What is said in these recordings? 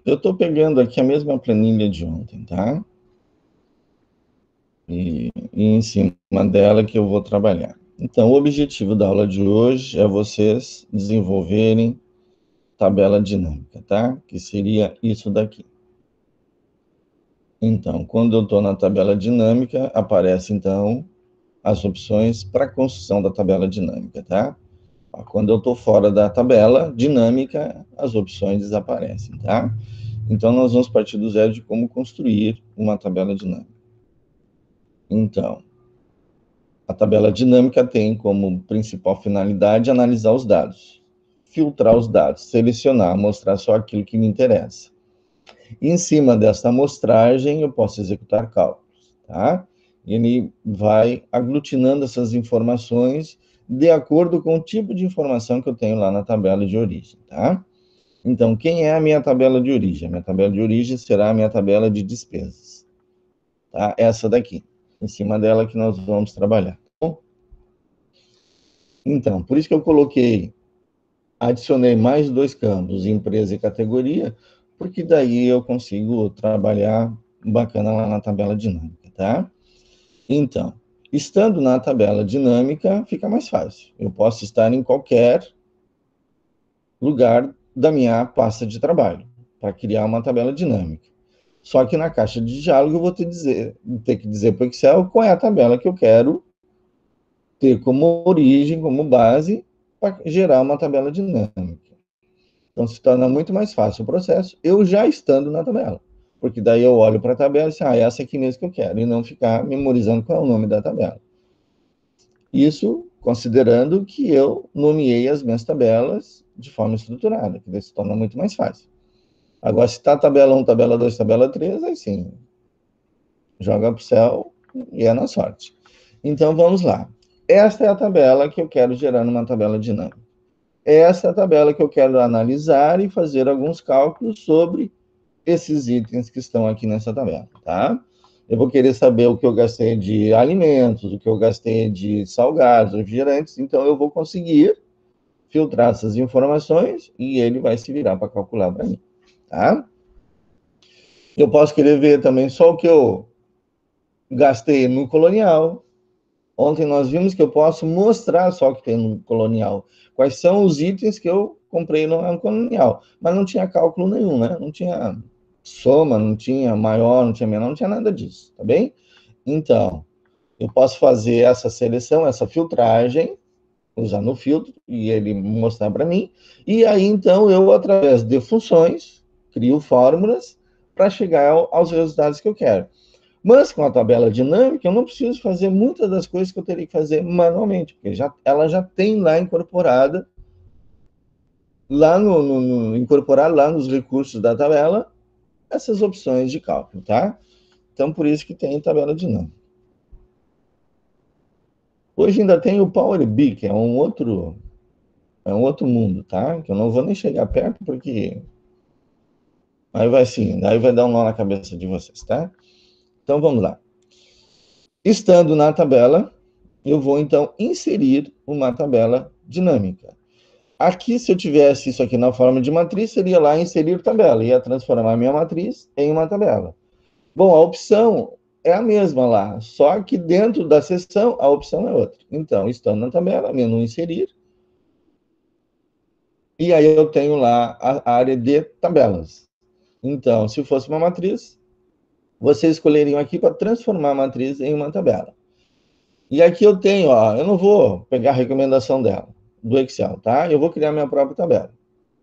Eu estou pegando aqui a mesma planilha de ontem, tá? E em cima dela que eu vou trabalhar. Então, o objetivo da aula de hoje é vocês desenvolverem tabela dinâmica, tá? Que seria isso daqui. Então, quando eu estou na tabela dinâmica, aparece então as opções para construção da tabela dinâmica, tá? Quando eu estou fora da tabela dinâmica, as opções desaparecem, tá? Então, nós vamos partir do zero de como construir uma tabela dinâmica. Então, a tabela dinâmica tem como principal finalidade analisar os dados, filtrar os dados, selecionar, mostrar só aquilo que me interessa. E em cima dessa amostragem, eu posso executar cálculos, tá? Ele vai aglutinando essas informações de acordo com o tipo de informação que eu tenho lá na tabela de origem, tá? Então, quem é a minha tabela de origem? A minha tabela de origem será a minha tabela de despesas, tá? Essa daqui, em cima dela que nós vamos trabalhar. Então, por isso que eu adicionei mais dois campos, empresa e categoria, porque daí eu consigo trabalhar bacana lá na tabela dinâmica, tá? Então, estando na tabela dinâmica, fica mais fácil. Eu posso estar em qualquer lugar da minha pasta de trabalho para criar uma tabela dinâmica. Só que na caixa de diálogo eu vou ter que dizer para o Excel qual é a tabela que eu quero ter como origem, como base, para gerar uma tabela dinâmica. Então se torna muito mais fácil o processo, eu já estando na tabela. Porque daí eu olho para a tabela e sei, essa aqui mesmo que eu quero, e não ficar memorizando qual é o nome da tabela. Isso considerando que eu nomeei as minhas tabelas de forma estruturada, que daí se torna muito mais fácil. Agora, se está tabela 1, tabela 2, tabela 3, aí sim, joga para o céu e é na sorte. Então, vamos lá. Esta é a tabela que eu quero gerar numa tabela dinâmica. Essa é a tabela que eu quero analisar e fazer alguns cálculos sobre esses itens que estão aqui nessa tabela, tá? Eu vou querer saber o que eu gastei de alimentos, o que eu gastei de salgados, refrigerantes, então eu vou conseguir filtrar essas informações e ele vai se virar para calcular para mim, tá? Eu posso querer ver também só o que eu gastei no colonial. Ontem nós vimos que eu posso mostrar só o que tem no colonial. Quais são os itens que eu comprei no colonial. Mas não tinha cálculo nenhum, né? Não tinha soma, não tinha maior, não tinha menor, não tinha nada disso, tá bem? Então, eu posso fazer essa seleção, essa filtragem, usando o filtro, e ele mostrar para mim. E aí, então, eu, através de funções, crio fórmulas para chegar aos resultados que eu quero. Mas com a tabela dinâmica, eu não preciso fazer muitas das coisas que eu teria que fazer manualmente, porque ela já tem lá incorporada, incorporar lá nos recursos da tabela, essas opções de cálculo, tá? Então, por isso que tem tabela dinâmica. Hoje ainda tem o Power BI, que é um outro mundo, tá? Que eu não vou nem chegar perto, porque aí vai dar um nó na cabeça de vocês, tá? Então, vamos lá. Estando na tabela, eu vou, então, inserir uma tabela dinâmica. Aqui, se eu tivesse isso aqui na forma de matriz, seria lá inserir tabela, ia transformar a minha matriz em uma tabela. Bom, a opção é a mesma lá, só que dentro da seção a opção é outra. Então, estando na tabela, menu inserir, e aí eu tenho lá a área de tabelas. Então, se fosse uma matriz, vocês escolheriam aqui para transformar a matriz em uma tabela. E aqui eu tenho, ó, eu não vou pegar a recomendação dela, do Excel, tá? Eu vou criar minha própria tabela.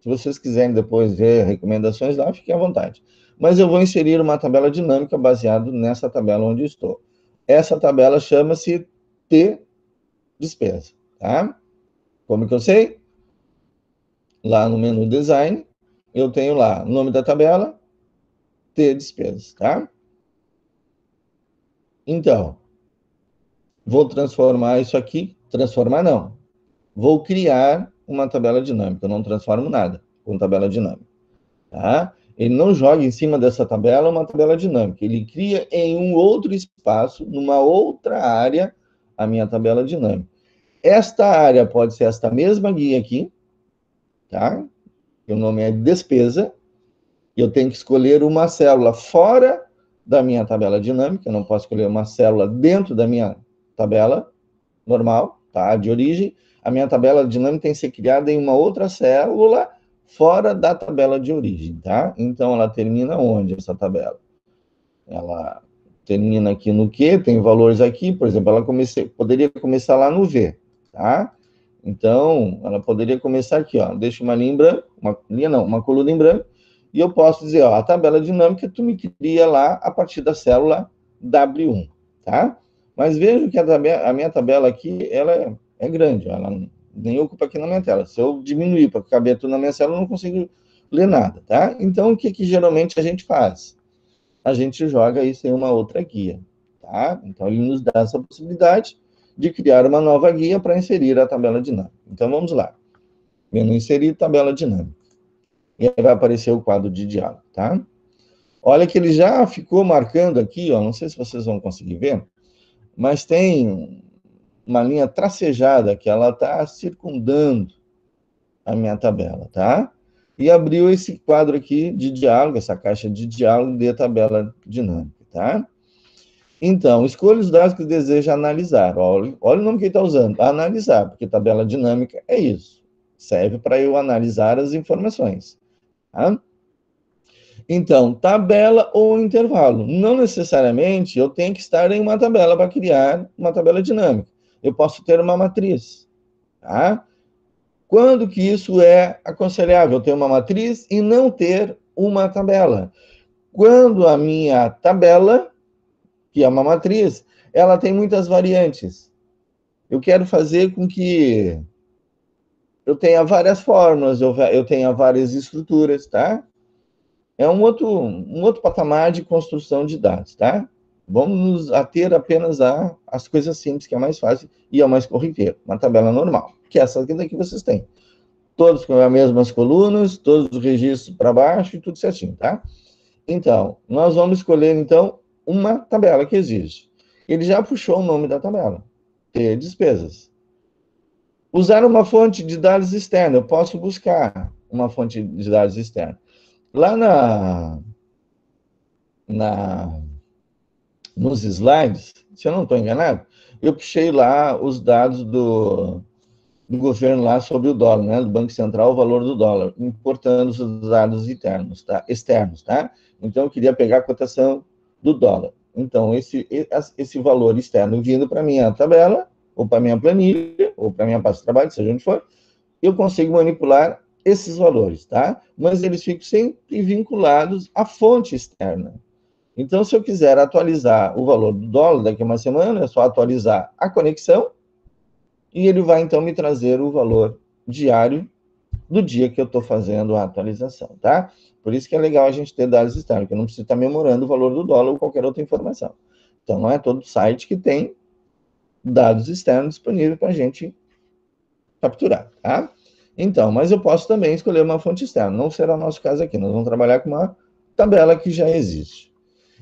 Se vocês quiserem depois ver recomendações lá, fiquem à vontade. Mas eu vou inserir uma tabela dinâmica baseada nessa tabela onde estou. Essa tabela chama-se T despesa, tá? Como que eu sei? Lá no menu design, eu tenho lá o nome da tabela, T despesas, tá? Então, vou transformar isso aqui, transformar não. Vou criar uma tabela dinâmica, eu não transformo nada com tabela dinâmica, tá? Ele não joga em cima dessa tabela uma tabela dinâmica, ele cria em um outro espaço, numa outra área, a minha tabela dinâmica. Esta área pode ser esta mesma guia aqui, tá? O nome é despesa, Eu tenho que escolher uma célula fora da minha tabela dinâmica, eu não posso escolher uma célula dentro da minha tabela normal, tá? De origem. A minha tabela dinâmica tem que ser criada em uma outra célula fora da tabela de origem, tá? Então, ela termina onde, essa tabela? Ela termina aqui no Q, tem valores aqui, por exemplo, ela poderia começar lá no V, tá? Então, ela poderia começar aqui, ó, deixa uma linha em branco, uma coluna em branco, e eu posso dizer, ó, a tabela dinâmica tu me cria lá a partir da célula W1, tá? Mas vejo que a minha tabela aqui, ela é grande, ó, ela nem ocupa aqui na minha tela. Se eu diminuir para caber tudo na minha célula, eu não consigo ler nada, tá? Então, o que geralmente a gente faz? A gente joga isso em uma outra guia, tá? Então, ele nos dá essa possibilidade de criar uma nova guia para inserir a tabela dinâmica. Então, vamos lá. Menu inserir tabela dinâmica. E aí vai aparecer o quadro de diálogo, tá? Olha que ele já ficou marcando aqui, ó, não sei se vocês vão conseguir ver, mas tem uma linha tracejada que ela está circundando a minha tabela, tá? E abriu esse quadro aqui de diálogo, essa caixa de diálogo de tabela dinâmica, tá? Então, escolha os dados que deseja analisar. Olha o nome que ele está usando, analisar, porque tabela dinâmica é isso. Serve para eu analisar as informações. Tá? Então, tabela ou intervalo. Não necessariamente eu tenho que estar em uma tabela para criar uma tabela dinâmica. Eu posso ter uma matriz. Tá? Quando que isso é aconselhável? Ter uma matriz e não ter uma tabela. Quando a minha tabela, que é uma matriz, ela tem muitas variantes. Eu quero fazer com que eu tenha várias fórmulas, eu tenha várias estruturas, tá? É um outro patamar de construção de dados, tá? Vamos nos ater apenas às coisas simples, que é mais fácil e é mais corriqueiro. Uma tabela normal, que é essa aqui daqui vocês têm. Todos com as mesmas colunas, todos os registros para baixo e tudo certinho, tá? Então, nós vamos escolher, então, uma tabela que existe. Ele já puxou o nome da tabela. Ter despesas. Usar uma fonte de dados externa. Eu posso buscar uma fonte de dados externa. Lá nos slides, se eu não estou enganado, eu puxei lá os dados do governo lá sobre o dólar, né, do Banco Central, o valor do dólar, importando os dados externos, tá? Então, eu queria pegar a cotação do dólar. Então, esse valor externo vindo para a minha tabela, ou para a minha planilha, ou para a minha pasta de trabalho, seja onde for, eu consigo manipular esses valores, tá? Mas eles ficam sempre vinculados à fonte externa. Então, se eu quiser atualizar o valor do dólar daqui a uma semana, é só atualizar a conexão e ele vai, então, me trazer o valor diário do dia que eu estou fazendo a atualização, tá? Por isso que é legal a gente ter dados externos, porque eu não preciso estar memorando o valor do dólar ou qualquer outra informação. Então, não é todo site que tem dados externos disponíveis para a gente capturar, tá? Então, mas eu posso também escolher uma fonte externa. Não será o nosso caso aqui. Nós vamos trabalhar com uma tabela que já existe.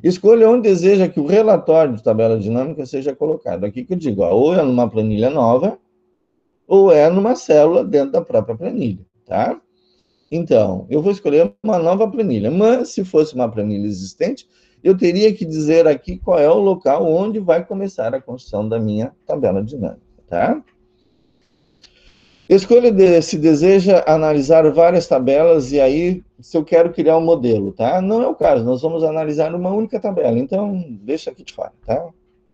Escolha onde deseja que o relatório de tabela dinâmica seja colocado. Aqui que eu digo, ó, ou é numa planilha nova, ou é numa célula dentro da própria planilha, tá? Então, eu vou escolher uma nova planilha, mas se fosse uma planilha existente, eu teria que dizer aqui qual é o local onde vai começar a construção da minha tabela dinâmica, tá? Escolha se deseja analisar várias tabelas e aí, se eu quero criar um modelo, tá? Não é o caso, nós vamos analisar uma única tabela, então deixa aqui de fora, tá?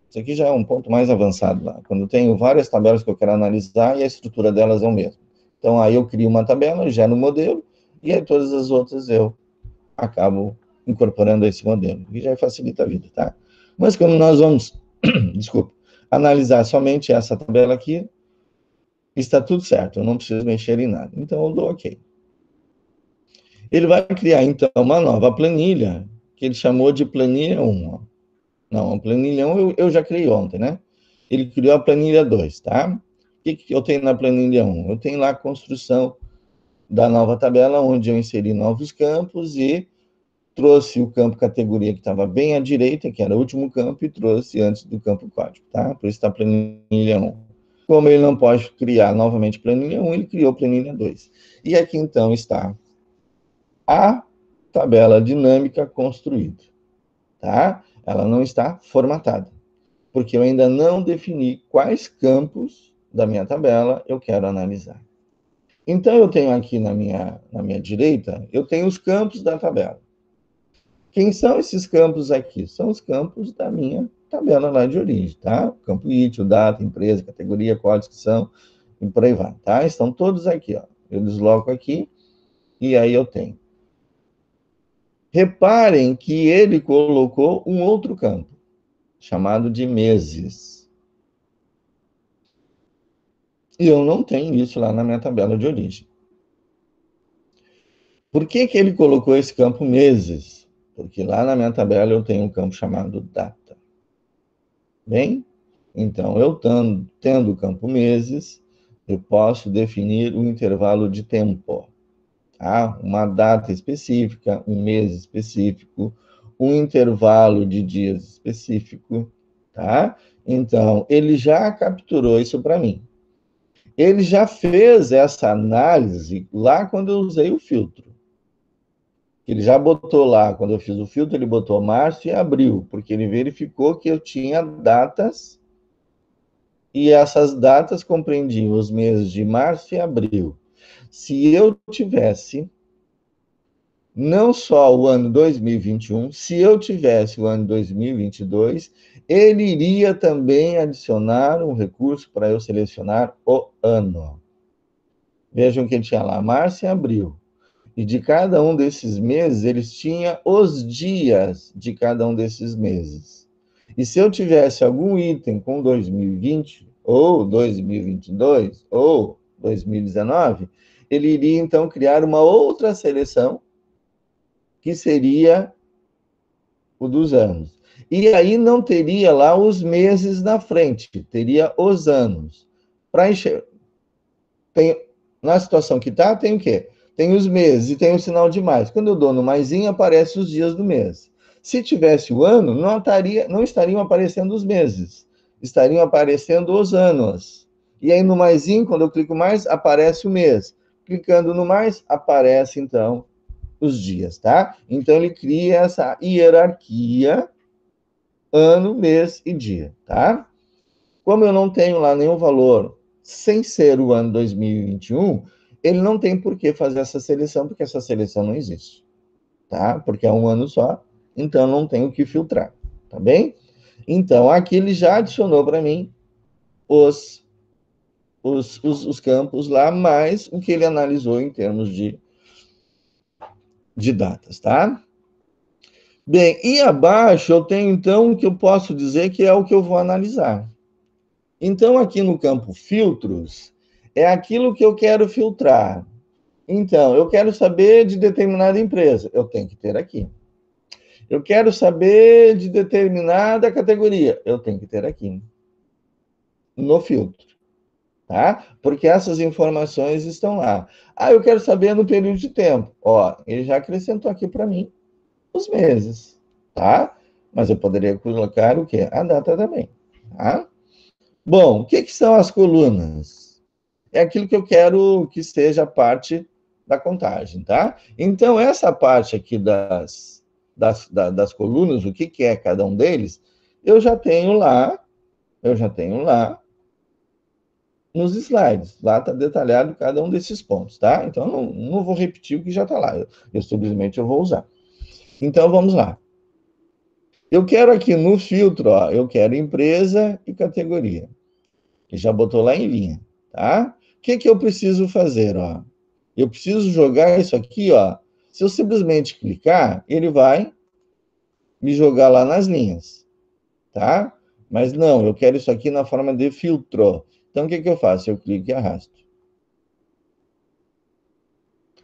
Isso aqui já é um ponto mais avançado lá, quando eu tenho várias tabelas que eu quero analisar e a estrutura delas é o mesmo. Então, aí eu crio uma tabela, gero um modelo, e aí todas as outras eu acabo incorporando esse modelo, que já facilita a vida, tá? Mas como nós vamos, desculpa, analisar somente essa tabela aqui, está tudo certo, eu não preciso mexer em nada. Então, eu dou OK. Ele vai criar, então, uma nova planilha, que ele chamou de planilha 1. Não, a planilha 1 eu já criei ontem, né? Ele criou a planilha 2, tá? O que eu tenho na planilha 1? Eu tenho lá a construção da nova tabela, onde eu inseri novos campos e trouxe o campo categoria que estava bem à direita, que era o último campo, e trouxe antes do campo código, tá? Por isso está a planilha 1. Como ele não pode criar novamente planilha 1, ele criou planilha 2. E aqui, então, está a tabela dinâmica construída, tá? Ela não está formatada, porque eu ainda não defini quais campos da minha tabela eu quero analisar. Então, eu tenho aqui na minha direita, eu tenho os campos da tabela. Quem são esses campos aqui? São os campos da minha tabela lá de origem, tá? Campo ITIL, data, empresa, categoria, código, descrição, e por aí vai, tá? Estão todos aqui, ó. Eu desloco aqui e aí eu tenho. Reparem que ele colocou um outro campo, chamado de meses. E eu não tenho isso lá na minha tabela de origem. Por que que ele colocou esse campo meses? Porque lá na minha tabela eu tenho um campo chamado data. Bem, então eu tendo o campo meses, eu posso definir um intervalo de tempo. Tá? Uma data específica, um mês específico, um intervalo de dias específico, tá? Então, ele já capturou isso para mim. Ele já fez essa análise lá quando eu usei o filtro. Ele já botou lá, quando eu fiz o filtro, ele botou março e abril, porque ele verificou que eu tinha datas e essas datas compreendiam os meses de março e abril. Se eu tivesse não só o ano 2021, se eu tivesse o ano 2022, ele iria também adicionar um recurso para eu selecionar o ano. Vejam que ele tinha lá março e abril. E de cada um desses meses, eles tinham os dias de cada um desses meses. E se eu tivesse algum item com 2020, ou 2022, ou 2019, ele iria então criar uma outra seleção que seria o dos anos. E aí não teria lá os meses na frente, teria os anos. Para enxergar. Na situação que está, tem o quê? Tem os meses e tem o sinal de mais. Quando eu dou no maisinho, aparecem os dias do mês. Se tivesse o ano, não estariam aparecendo os meses, estariam aparecendo os anos. E aí no maisinho, quando eu clico mais, aparece o mês. Clicando no mais, aparece então os dias, tá? Então ele cria essa hierarquia ano, mês e dia, tá? Como eu não tenho lá nenhum valor sem ser o ano 2021, ele não tem por que fazer essa seleção, porque essa seleção não existe, tá? Porque é um ano só, então não tenho que filtrar, tá bem? Então, aqui ele já adicionou para mim os campos lá, mais o que ele analisou em termos de datas, tá? Bem, e abaixo eu tenho, então, o que eu posso dizer que é o que eu vou analisar. Então, aqui no campo filtros, é aquilo que eu quero filtrar. Então, eu quero saber de determinada empresa, eu tenho que ter aqui. Eu quero saber de determinada categoria, eu tenho que ter aqui, no filtro, tá? Porque essas informações estão lá. Ah, eu quero saber no período de tempo. Ó, ele já acrescentou aqui para mim os meses, tá? Mas eu poderia colocar o quê? A data também, tá? Bom, o que são as colunas? É aquilo que eu quero que seja parte da contagem, tá? Então, essa parte aqui das colunas, o que é cada um deles, eu já tenho lá nos slides. Lá está detalhado cada um desses pontos, tá? Então, não vou repetir o que já está lá. Eu simplesmente vou usar. Então, vamos lá. Eu quero aqui no filtro, ó, eu quero empresa e categoria. Que já botou lá em linha, tá? O que eu preciso fazer, ó? Eu preciso jogar isso aqui, ó. Se eu simplesmente clicar, ele vai me jogar lá nas linhas, tá? Mas não, eu quero isso aqui na forma de filtro. Então, o que eu faço? Eu clico e arrasto.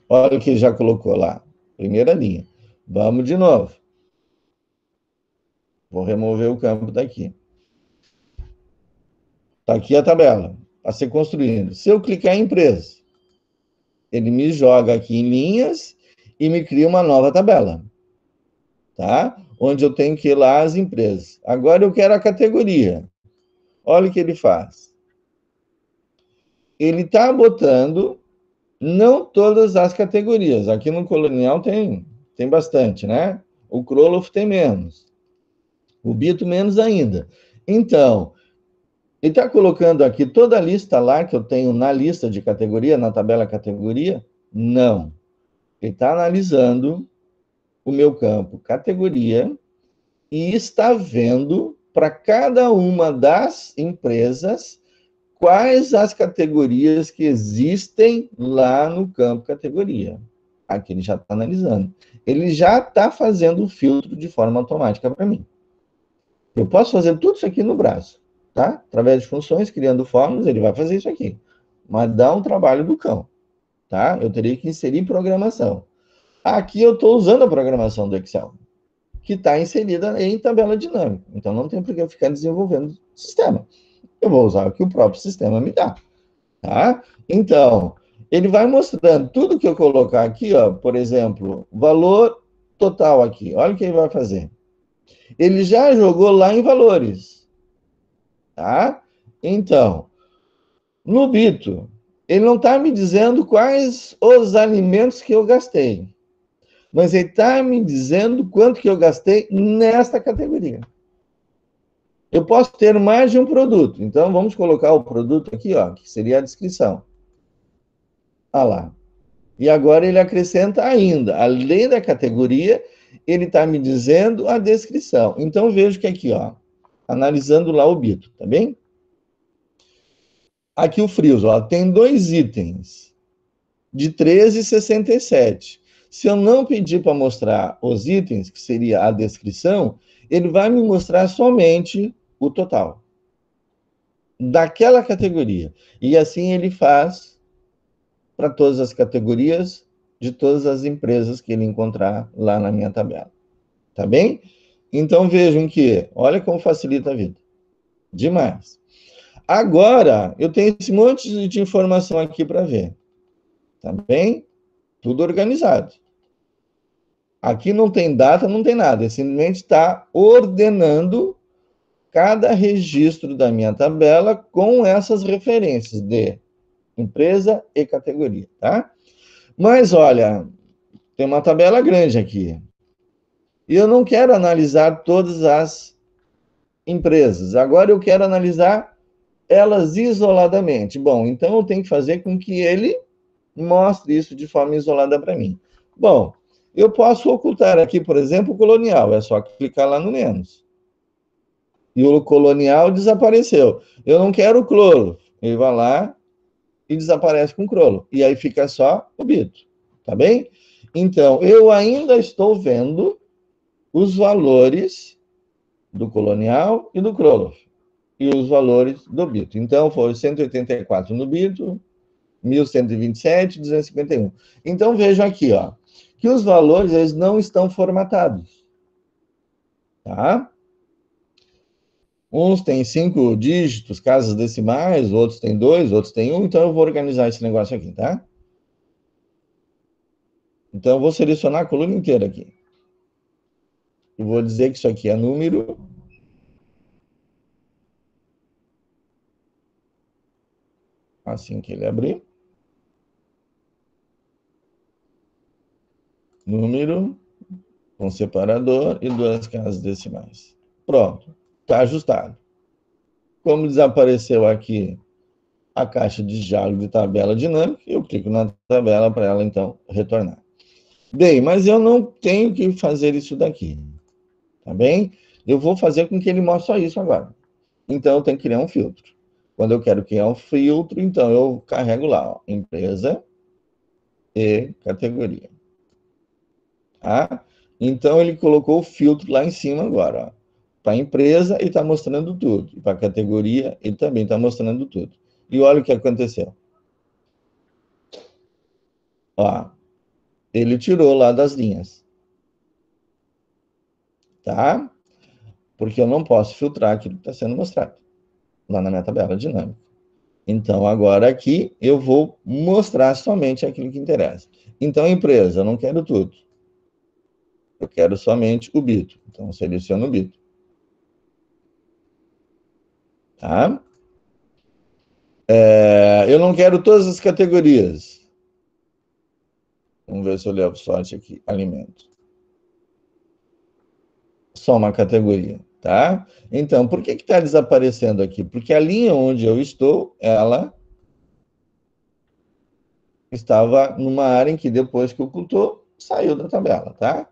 Olha o que já colocou lá. Primeira linha. Vamos de novo. Vou remover o campo daqui. Está aqui a tabela a ser construída. Se eu clicar em empresa, ele me joga aqui em linhas e me cria uma nova tabela, tá? Onde eu tenho que ir lá as empresas. Agora eu quero a categoria. Olha o que ele faz. Ele está botando não todas as categorias. Aqui no Colonial tem tem bastante, né? O Kroloff tem menos. O Bito menos ainda. Então, ele está colocando aqui toda a lista lá que eu tenho na lista de categoria, na tabela categoria? Não. Ele está analisando o meu campo categoria e está vendo para cada uma das empresas quais as categorias que existem lá no campo categoria. Aqui ele já está analisando. Ele já está fazendo o filtro de forma automática para mim. Eu posso fazer tudo isso aqui no braço, tá? Através de funções, criando fórmulas, ele vai fazer isso aqui. Mas dá um trabalho do cão, tá? Eu teria que inserir programação. Aqui eu estou usando a programação do Excel, que está inserida em tabela dinâmica. Então não tem por que eu ficar desenvolvendo sistema. Eu vou usar o que o próprio sistema me dá, tá? Então, ele vai mostrando tudo que eu colocar aqui, ó, por exemplo, valor total aqui. Olha o que ele vai fazer. Ele já jogou lá em valores, tá? Então, no Bito, ele não está me dizendo quais os alimentos que eu gastei, mas ele está me dizendo quanto que eu gastei nesta categoria. Eu posso ter mais de um produto, então vamos colocar o produto aqui, ó, que seria a descrição. Ah lá. E agora ele acrescenta ainda, além da categoria, ele está me dizendo a descrição. Então vejo que aqui, ó, analisando lá o Bito, tá bem? Aqui o frios, ó, tem 2 itens de 13,67. Se eu não pedir para mostrar os itens, que seria a descrição, ele vai me mostrar somente o total daquela categoria. E assim ele faz para todas as categorias de todas as empresas que ele encontrar lá na minha tabela. Tá bem? Então vejam que, olha como facilita a vida. Demais. Agora, eu tenho esse monte de informação aqui para ver. Tá bem? Tudo organizado. Aqui não tem data, não tem nada. Ele simplesmente está ordenando cada registro da minha tabela com essas referências de empresa e categoria, tá? Mas, olha, tem uma tabela grande aqui. E eu não quero analisar todas as empresas. Agora eu quero analisar elas isoladamente. Bom, então eu tenho que fazer com que ele mostre isso de forma isolada para mim. Bom, eu posso ocultar aqui, por exemplo, o colonial. É só clicar lá no menos. E o colonial desapareceu. Eu não quero o cloro. Ele vai lá e desaparece com o cloro. E aí fica só o Bito. Tá bem? Então, eu ainda estou vendo os valores do colonial e do Kroloff, e os valores do Bito. Então, foi 184 no Bito, 1127, 251. Então, vejam aqui, ó, que os valores eles não estão formatados. Tá? Uns têm 5 dígitos, casas decimais, outros têm 2, outros têm 1, então eu vou organizar esse negócio aqui, tá? Então, eu vou selecionar a coluna inteira aqui. Eu vou dizer que isso aqui é número. Assim que ele abrir. Número, com separador e 2 casas decimais. Pronto, está ajustado. Como desapareceu aqui a caixa de diálogo de tabela dinâmica, eu clico na tabela para ela, então, retornar. Bem, mas eu não tenho que fazer isso daqui, tá bem? Eu vou fazer com que ele mostre só isso agora. Então, eu tenho que criar um filtro. Quando eu quero criar um filtro, então, eu carrego lá, ó, empresa e categoria. Tá? Então, ele colocou o filtro lá em cima agora, ó. Para a empresa, ele está mostrando tudo. E para a categoria, ele também está mostrando tudo. E olha o que aconteceu. Ó, ele tirou lá das linhas. Tá? Porque eu não posso filtrar aquilo que está sendo mostrado lá na minha tabela dinâmica. Então, agora aqui, eu vou mostrar somente aquilo que interessa. Então, empresa, eu não quero tudo. Eu quero somente o Bito. Então, eu seleciono o Bito. Tá? Eu não quero todas as categorias. Vamos ver se eu levo sorte aqui. Alimento. só uma categoria, tá? Então, por que está desaparecendo aqui? Porque a linha onde eu estou, ela estava numa área em que depois que ocultou, saiu da tabela, tá?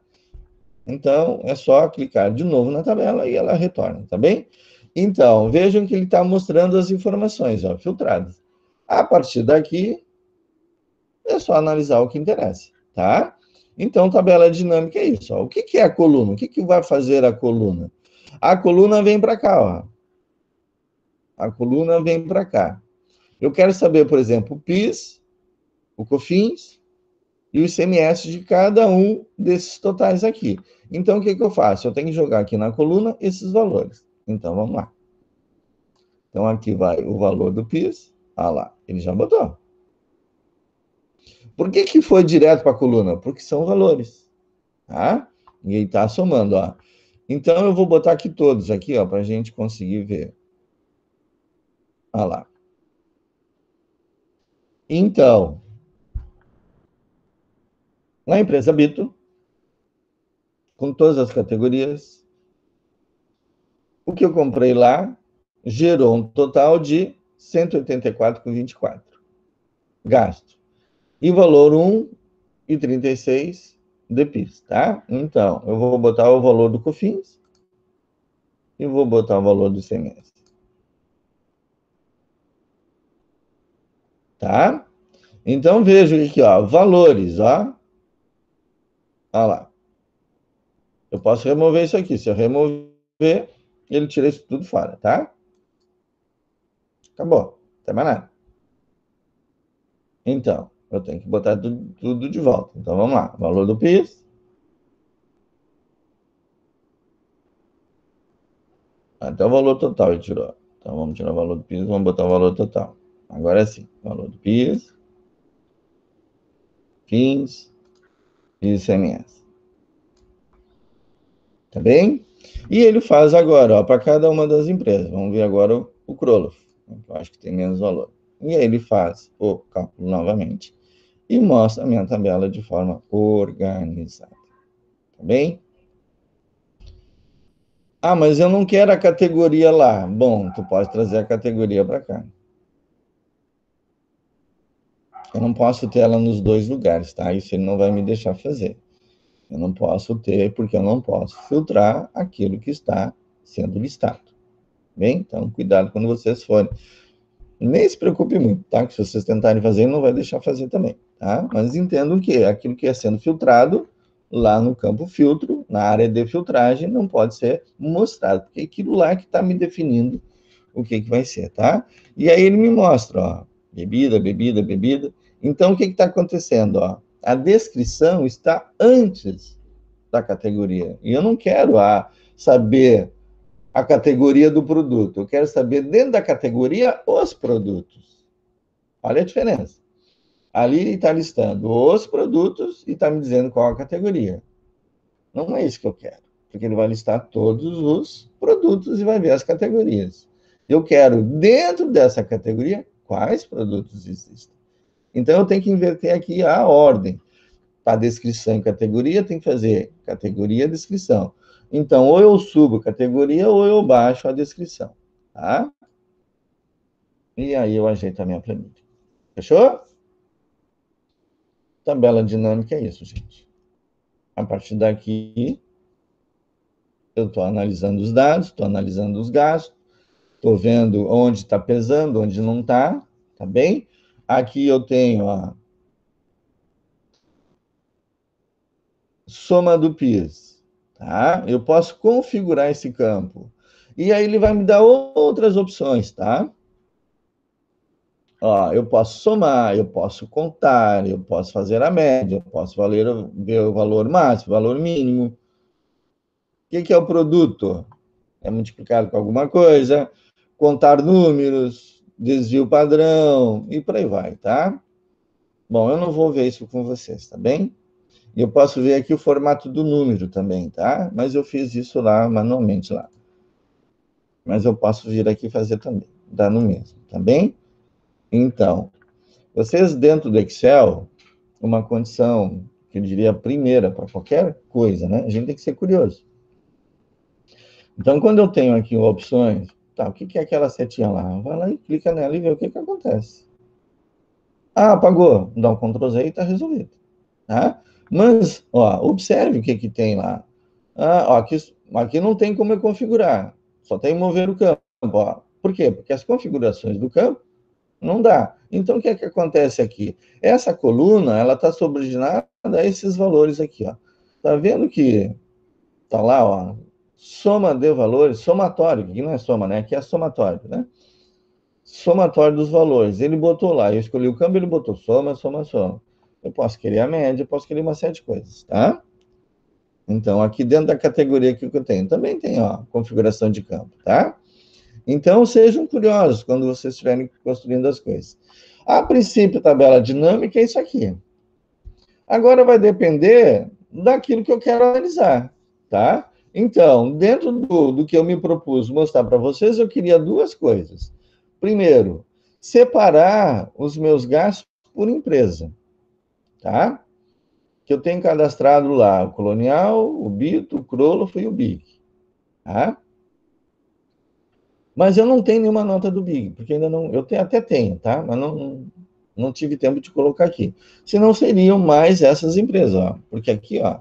Então, é só clicar de novo na tabela e ela retorna, tá bem? Então, vejam que ele está mostrando as informações, ó, filtradas. A partir daqui, é só analisar o que interessa, tá? Então, tabela dinâmica é isso. Ó. O que é a coluna? O que vai fazer a coluna? A coluna vem para cá, ó. A coluna vem para cá. Eu quero saber, por exemplo, o PIS, o COFINS e o ICMS de cada um desses totais aqui. Então, o que eu faço? Eu tenho que jogar aqui na coluna esses valores. Então, vamos lá. Então, aqui vai o valor do PIS. Ah lá, ele já botou. Por que foi direto para a coluna? Porque são valores. Tá? E ele está somando, ó. Então, eu vou botar aqui todos, aqui, ó, para a gente conseguir ver. Ah lá. Então, na empresa Bito, com todas as categorias, o que eu comprei lá gerou um total de 184,24 gasto. E valor 1,36 de PIS, tá? Então, eu vou botar o valor do COFINS e vou botar o valor do ICMS. Tá? Então, vejo aqui, ó, valores, ó. Olha lá. Eu posso remover isso aqui. Se eu remover, ele tira isso tudo fora, tá? Acabou. Não tem mais nada. Então, eu tenho que botar tudo de volta. Então, vamos lá. Valor do PIS. Até o valor total ele tirou. Então, vamos tirar o valor do PIS, vamos botar o valor total. Agora sim. Valor do PIS, FINS e ICMS. Tá bem? E ele faz agora, para cada uma das empresas. Vamos ver agora o Kroloff. Eu acho que tem menos valor. E aí ele faz o cálculo novamente e mostra a minha tabela de forma organizada. Tá bem? Ah, mas eu não quero a categoria lá. Bom, tu pode trazer a categoria para cá. Eu não posso ter ela nos dois lugares, tá? Isso ele não vai me deixar fazer. Eu não posso ter, porque eu não posso filtrar aquilo que está sendo listado. Bem? Então, cuidado quando vocês forem. Nem se preocupe muito, tá? Que se vocês tentarem fazer, não vai deixar fazer também, tá? Mas entendam que aquilo que é sendo filtrado lá no campo filtro, na área de filtragem, não pode ser mostrado, porque é aquilo lá que está me definindo o que vai ser, tá? E aí ele me mostra, ó, bebida, bebida, bebida. Então, o que está acontecendo, ó? A descrição está antes da categoria. E eu não quero saber a categoria do produto. Eu quero saber, dentro da categoria, os produtos. Olha a diferença. Ali ele está listando os produtos e está me dizendo qual a categoria. Não é isso que eu quero, porque ele vai listar todos os produtos e vai ver as categorias. Eu quero, dentro dessa categoria, quais produtos existem. Então, eu tenho que inverter aqui a ordem. Para descrição em categoria, tem que fazer categoria, descrição. Então, ou eu subo categoria ou eu baixo a descrição, tá? E aí eu ajeito a minha planilha. Fechou? Tabela dinâmica é isso, gente. A partir daqui, eu estou analisando os dados, estou analisando os gastos, estou vendo onde está pesando, onde não está, tá bem? Aqui eu tenho a soma do PIS, tá? Eu posso configurar esse campo. E aí ele vai me dar outras opções, tá? Ó, eu posso somar, eu posso contar, eu posso fazer a média, eu posso ver o valor máximo, o valor mínimo. O que é o produto? É multiplicado com alguma coisa, contar números, desvio padrão, e por aí vai, tá? Bom, eu não vou ver isso com vocês, tá bem? E eu posso ver aqui o formato do número também, tá? Mas eu fiz isso lá manualmente lá. Mas eu posso vir aqui fazer também, dá no mesmo, tá bem? Então, vocês dentro do Excel, uma condição que eu diria primeira para qualquer coisa, né? A gente tem que ser curioso. Então, quando eu tenho aqui opções, tá, o que é aquela setinha lá? Vai lá e clica nela e vê o que acontece. Ah, apagou. Dá um Ctrl Z e está resolvido. Tá? Mas, ó, observe o que tem lá. Ah, ó, aqui não tem como eu configurar. Só tem mover o campo. Ó. Por quê? Porque as configurações do campo não dá. Então, o que acontece aqui? Essa coluna, ela está subordinada a esses valores aqui. Ó. Tá vendo que tá lá, ó, soma de valores, somatório, aqui não é soma, né? Aqui é somatório, né? Somatório dos valores. Ele botou lá, eu escolhi o campo, ele botou soma, soma, soma. Eu posso querer a média, eu posso querer uma série de coisas, tá? Então, aqui dentro da categoria que eu tenho, também tem, ó, configuração de campo, tá? Então, sejam curiosos quando vocês estiverem construindo as coisas. A princípio, tabela dinâmica é isso aqui. Agora vai depender daquilo que eu quero analisar, tá? Então, dentro do que eu me propus mostrar para vocês, eu queria duas coisas. Primeiro, separar os meus gastos por empresa, tá? Que eu tenho cadastrado lá o Colonial, o Bito, o Crolofo e o Big, tá? Mas eu não tenho nenhuma nota do Big, porque ainda não. Até tenho, tá? Mas não tive tempo de colocar aqui. Senão seriam mais essas empresas, ó. Porque aqui, ó,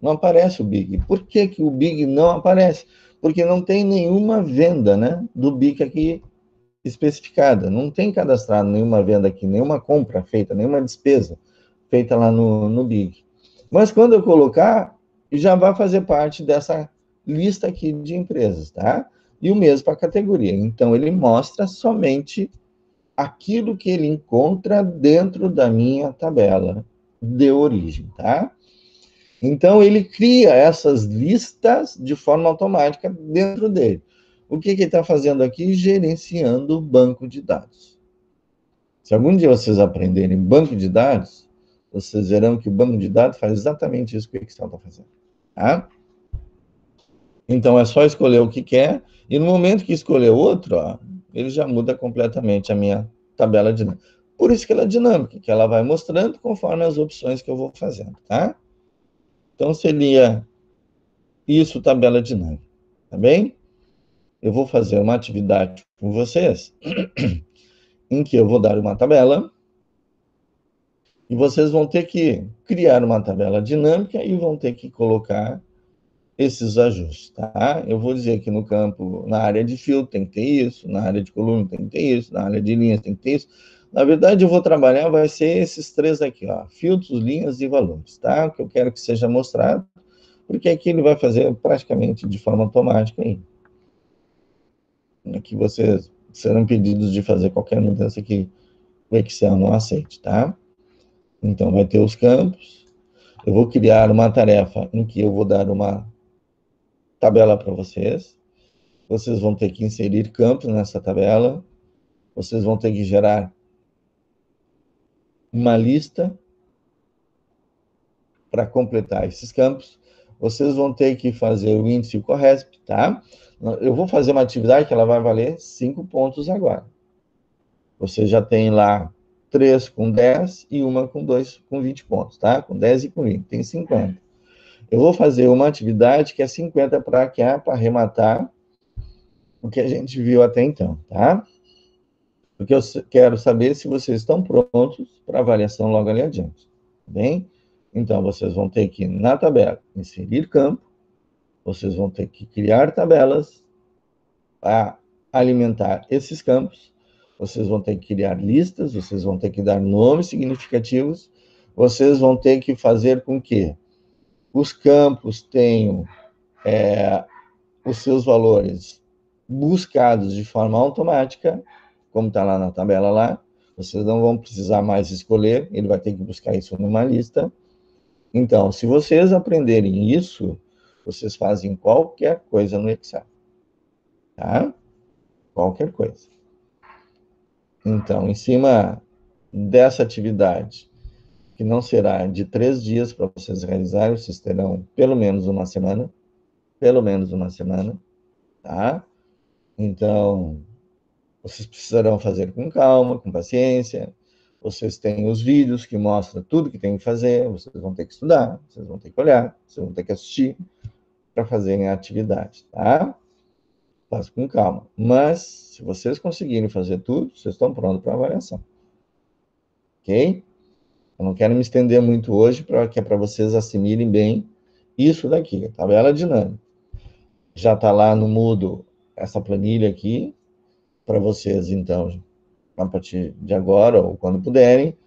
não aparece o Big. Por que, que o Big não aparece? Porque não tem nenhuma venda, né, do Big aqui especificada. Não tem cadastrado nenhuma venda aqui, nenhuma compra feita, nenhuma despesa feita lá no Big. Mas quando eu colocar, já vai fazer parte dessa lista aqui de empresas, tá? E o mesmo para a categoria. Então, ele mostra somente aquilo que ele encontra dentro da minha tabela de origem, tá? Então, ele cria essas listas de forma automática dentro dele. O que ele está fazendo aqui? Gerenciando o banco de dados. Se algum dia vocês aprenderem banco de dados, vocês verão que o banco de dados faz exatamente isso que o Excel está fazendo. Tá? Então, é só escolher o que quer, e no momento que escolher outro, ó, ele já muda completamente a minha tabela dinâmica. Por isso que ela é dinâmica, que ela vai mostrando conforme as opções que eu vou fazendo. Tá? Então, seria isso, tabela dinâmica. Tá bem? Eu vou fazer uma atividade com vocês, em que eu vou dar uma tabela, e vocês vão ter que criar uma tabela dinâmica e vão ter que colocar esses ajustes, tá? Eu vou dizer que no campo, na área de filtro tem que ter isso, na área de coluna tem que ter isso, na área de linhas tem que ter isso. Na verdade, eu vou trabalhar, vai ser esses três aqui, ó, filtros, linhas e valores, tá? O que eu quero que seja mostrado, porque aqui ele vai fazer praticamente de forma automática aí. Aqui vocês serão impedidos de fazer qualquer mudança que o Excel não aceite, tá? Então, vai ter os campos. Eu vou criar uma tarefa em que eu vou dar uma tabela para vocês. Vocês vão ter que inserir campos nessa tabela. Vocês vão ter que gerar uma lista para completar esses campos. Vocês vão ter que fazer o índice e o CORRESP, tá? Eu vou fazer uma atividade que ela vai valer 5 pontos agora. Você já tem lá 3 com 10 e uma com 2 com 20 pontos, tá? Com 10 e com 20, tem 50. Eu vou fazer uma atividade que é 50 para arrematar o que a gente viu até então, tá? Porque eu quero saber se vocês estão prontos para avaliação logo ali adiante, tá bem? Então, vocês vão ter que, na tabela, inserir campo, vocês vão ter que criar tabelas para alimentar esses campos, vocês vão ter que criar listas, vocês vão ter que dar nomes significativos, vocês vão ter que fazer com que os campos tenham os seus valores buscados de forma automática, como está lá na tabela lá, vocês não vão precisar mais escolher, ele vai ter que buscar isso numa lista. Então, se vocês aprenderem isso, vocês fazem qualquer coisa no Excel, tá? Qualquer coisa. Então, em cima dessa atividade, que não será de 3 dias para vocês realizarem, vocês terão pelo menos uma semana, tá? Então, vocês precisarão fazer com calma, com paciência. Vocês têm os vídeos que mostram tudo que tem que fazer. Vocês vão ter que estudar, vocês vão ter que olhar, vocês vão ter que assistir para fazerem a atividade, tá? Faça com calma. Mas, se vocês conseguirem fazer tudo, vocês estão prontos para a avaliação. Ok? Eu não quero me estender muito hoje, que é para vocês assimilarem bem isso daqui, a tabela dinâmica. Já está lá no Moodle essa planilha aqui, para vocês, então, a partir de agora, ou quando puderem,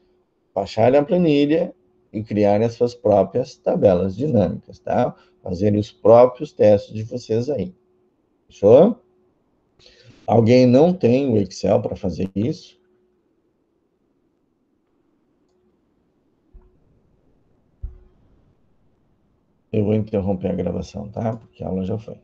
baixarem a planilha e criarem as suas próprias tabelas dinâmicas, tá? Fazerem os próprios testes de vocês aí. Fechou? Alguém não tem o Excel para fazer isso? Eu vou interromper a gravação, tá? Porque a aula já foi.